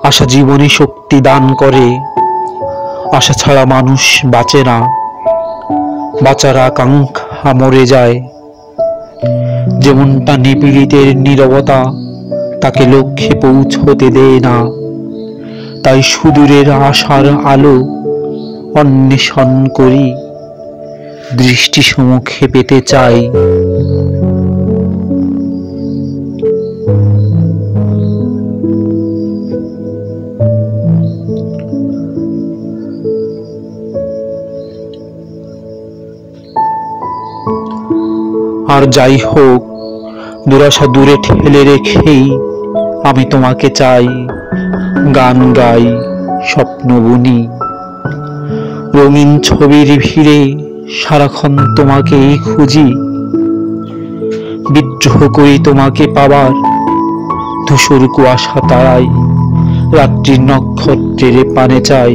আশা জীবনে শক্তি দান করে, আশা ছাড়া মানুষ বাঁচে না, বাঁচার আকাঙ্ক্ষা মরে যায়। যেমনটা নিপীড়িতের নীরবতা তাকে লক্ষ্যে পৌঁছতে দেয় না, তাই সুদূরের আশার আলো অন্বেষণ করি, দৃষ্টি সম্মুখে পেতে চাই। আর যাই হোক, দুরাশা দূরে ঠেলে রেখেই আমি তোমাকে চাই। গান গাই, স্বপ্ন বুনি, রঙিন ছবির ভিড়ে সারাক্ষণ তোমাকেই খুঁজি। বিদ্রোহ করি তোমাকে পাবার, ধূসর কুয়াশা তারাই রাত্রির নক্ষত্রের পানে চাই।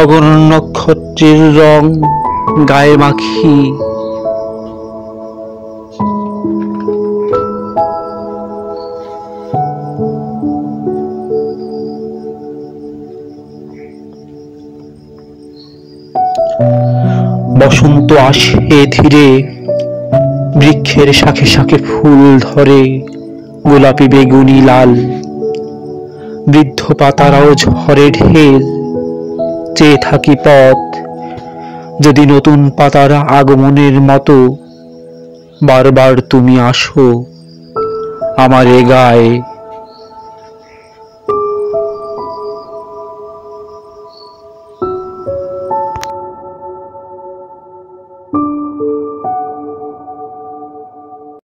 অগণন নক্ষত্রের রং গায়ে মাখি, বসন্ত আসে ধীরে, বৃক্ষের শাখে শাখে ফুল ধরে, গোলাপি বেগুনি লাল। বৃদ্ধ পাতারাও ঝরে ঢের, চেয়ে থাকি পথ, যদি নতুন পাতার আগমনের মতো বারবার তুমি আসো আমার এ গায়ে।